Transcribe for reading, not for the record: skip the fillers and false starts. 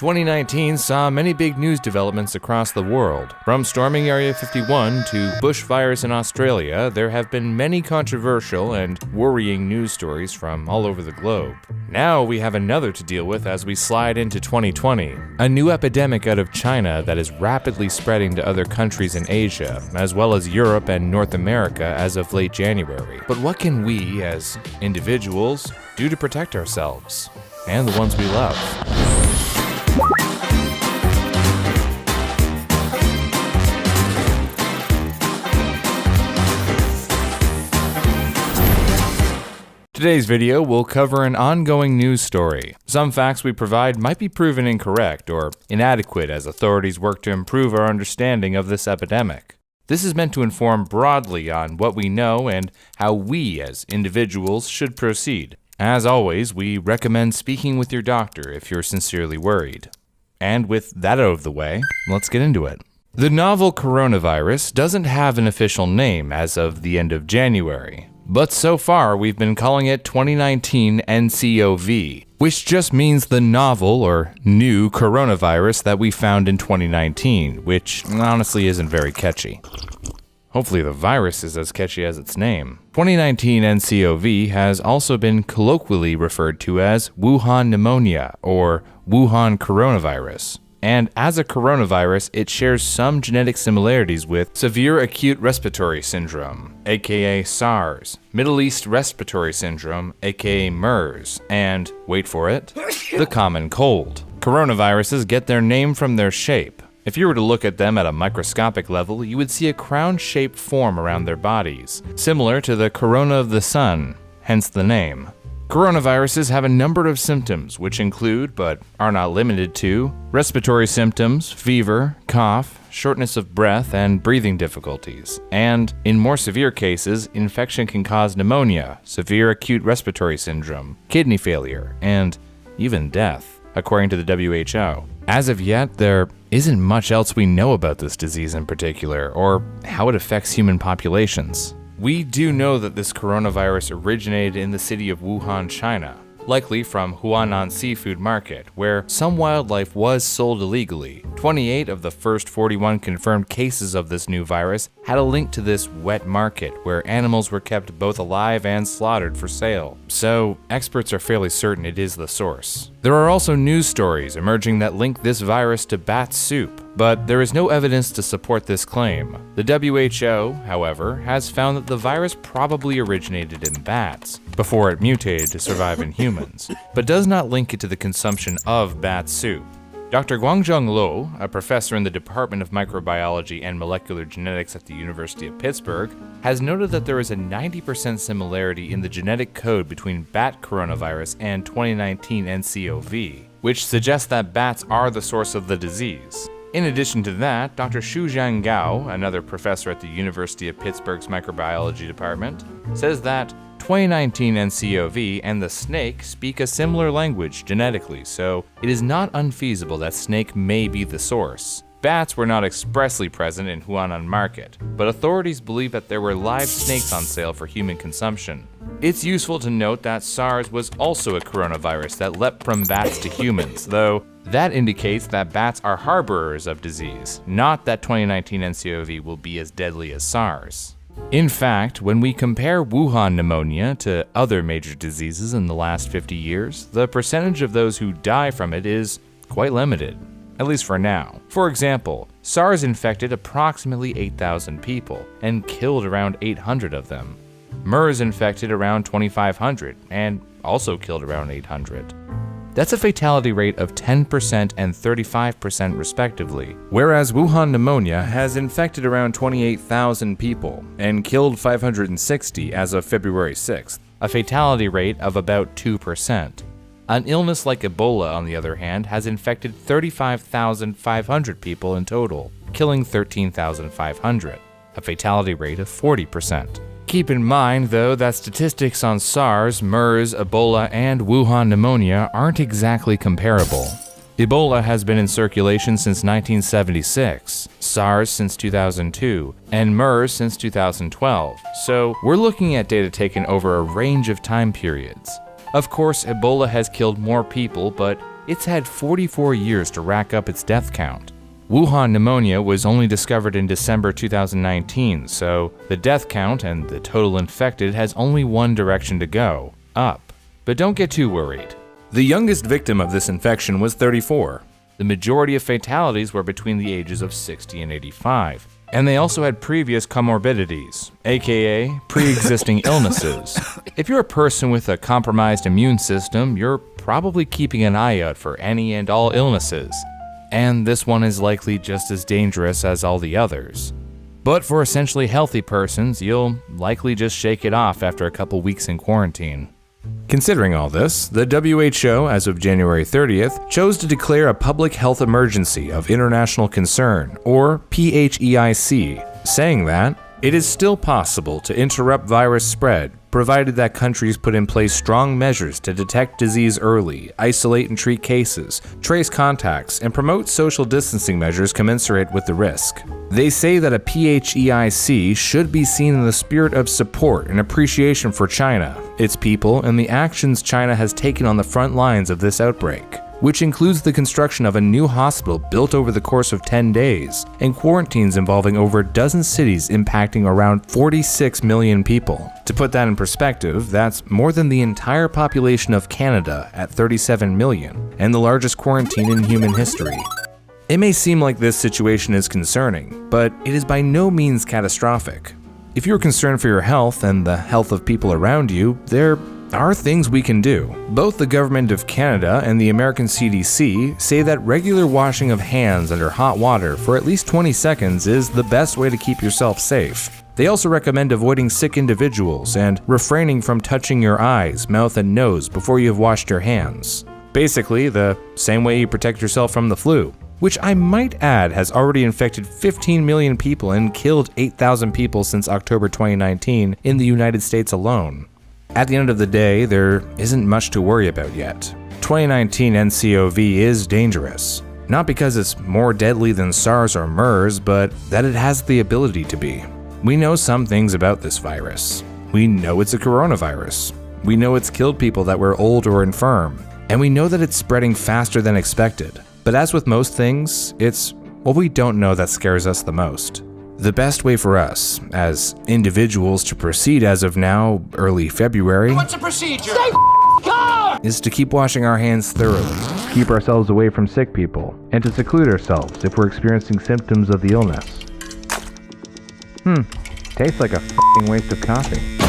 2019 saw many big news developments across the world. From storming Area 51 to bushfires in Australia, there have been many controversial and worrying news stories from all over the globe. Now we have another to deal with as we slide into 2020. A new epidemic out of China that is rapidly spreading to other countries in Asia, as well as Europe and North America as of late January. But what can we, as individuals, do to protect ourselves and the ones we love? Today's video will cover an ongoing news story. Some facts we provide might be proven incorrect or inadequate as authorities work to improve our understanding of this epidemic. This is meant to inform broadly on what we know and how we as individuals should proceed. As always, we recommend speaking with your doctor if you're sincerely worried. And with that out of the way, let's get into it. The novel coronavirus doesn't have an official name as of the end of January. But so far, we've been calling it 2019 nCoV, which just means the novel or new coronavirus that we found in 2019, which honestly isn't very catchy. Hopefully the virus is as catchy as its name. 2019 nCoV has also been colloquially referred to as Wuhan pneumonia or Wuhan coronavirus. And as a coronavirus, it shares some genetic similarities with severe acute respiratory syndrome, aka SARS, Middle East respiratory syndrome, aka MERS, and, wait for it, the common cold. Coronaviruses get their name from their shape. If you were to look at them at a microscopic level, you would see a crown-shaped form around their bodies, similar to the corona of the sun, hence the name. Coronaviruses have a number of symptoms, which include, but are not limited to, respiratory symptoms, fever, cough, shortness of breath, and breathing difficulties. And, in more severe cases, infection can cause pneumonia, severe acute respiratory syndrome, kidney failure, and even death, according to the WHO. As of yet, there isn't much else we know about this disease in particular, or how it affects human populations. We do know that this coronavirus originated in the city of Wuhan, China, likely from Huanan Seafood Market, where some wildlife was sold illegally. 28 of the first 41 confirmed cases of this new virus had a link to this wet market, where animals were kept both alive and slaughtered for sale. So, experts are fairly certain it is the source. There are also news stories emerging that link this virus to bat soup, but there is no evidence to support this claim. The WHO, however, has found that the virus probably originated in bats before it mutated to survive in humans, but does not link it to the consumption of bat soup. Dr. Guangzhong Luo, a professor in the Department of Microbiology and Molecular Genetics at the University of Pittsburgh, has noted that there is a 90% similarity in the genetic code between bat coronavirus and 2019 nCoV, which suggests that bats are the source of the disease. In addition to that, Dr. Shuzhang Gao, another professor at the University of Pittsburgh's Microbiology Department, says that 2019 nCoV and the snake speak a similar language genetically, so it is not unfeasible that snake may be the source. Bats were not expressly present in Huanan Market, but authorities believe that there were live snakes on sale for human consumption. It's useful to note that SARS was also a coronavirus that leapt from bats to humans, though that indicates that bats are harborers of disease, not that 2019 nCoV will be as deadly as SARS. In fact, when we compare Wuhan pneumonia to other major diseases in the last 50 years, the percentage of those who die from it is quite limited, at least for now. For example, SARS infected approximately 8,000 people and killed around 800 of them. MERS infected around 2,500 and also killed around 800. That's a fatality rate of 10% and 35% respectively, whereas Wuhan pneumonia has infected around 28,000 people and killed 560 as of February 6th, a fatality rate of about 2%. An illness like Ebola, on the other hand, has infected 35,500 people in total, killing 13,500, a fatality rate of 40%. Keep in mind, though, that statistics on SARS, MERS, Ebola, and Wuhan pneumonia aren't exactly comparable. Ebola has been in circulation since 1976, SARS since 2002, and MERS since 2012, so we're looking at data taken over a range of time periods. Of course, Ebola has killed more people, but it's had 44 years to rack up its death count. Wuhan pneumonia was only discovered in December 2019, so the death count and the total infected has only one direction to go, up. But don't get too worried. The youngest victim of this infection was 34. The majority of fatalities were between the ages of 60 and 85. And they also had previous comorbidities, aka pre-existing illnesses. If you're a person with a compromised immune system, you're probably keeping an eye out for any and all illnesses. And this one is likely just as dangerous as all the others. But for essentially healthy persons, you'll likely just shake it off after a couple weeks in quarantine. Considering all this, the WHO, as of January 30th, chose to declare a public health emergency of international concern, or PHEIC, saying that it is still possible to interrupt virus spread, provided that countries put in place strong measures to detect disease early, isolate and treat cases, trace contacts, and promote social distancing measures commensurate with the risk. They say that a PHEIC should be seen in the spirit of support and appreciation for China, its people, and the actions China has taken on the front lines of this outbreak, which includes the construction of a new hospital built over the course of 10 days, and quarantines involving over a dozen cities impacting around 46 million people. To put that in perspective, that's more than the entire population of Canada at 37 million, and the largest quarantine in human history. It may seem like this situation is concerning, but it is by no means catastrophic. If you're concerned for your health and the health of people around you, there are things we can do. Both the Government of Canada and the American CDC say that regular washing of hands under hot water for at least 20 seconds is the best way to keep yourself safe. They also recommend avoiding sick individuals and refraining from touching your eyes, mouth, and nose before you have washed your hands. Basically, the same way you protect yourself from the flu, which I might add has already infected 15 million people and killed 8,000 people since October 2019 in the United States alone. At the end of the day, there isn't much to worry about yet. 2019 NCOV is dangerous. Not because it's more deadly than SARS or MERS, but that it has the ability to be. We know some things about this virus. We know it's a coronavirus. We know it's killed people that were old or infirm. And we know that it's spreading faster than expected. But as with most things, it's what we don't know that scares us the most. The best way for us, as individuals, to proceed as of now, early February, What's the procedure? is to keep washing our hands thoroughly, keep ourselves away from sick people, and to seclude ourselves if we're experiencing symptoms of the illness. Tastes like a f***ing waste of coffee.